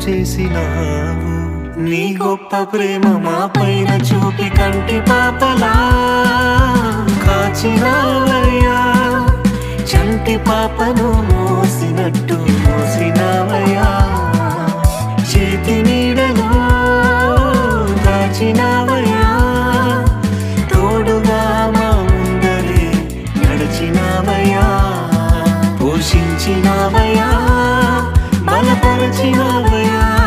చేసినావు. నీ గొప్ప ప్రేమ మా పైన చూపి కంటి పాపలా కాచినావయ్యా. చంటి పాపను మోసినట్టు మోసినావయ్యా. చేతి నీడలో దాచినావయ్యా. తోడుగా మా ముందరే నడిచినావయ్యా. పోషించినావయ్యా, బలపరచినావయ్యా.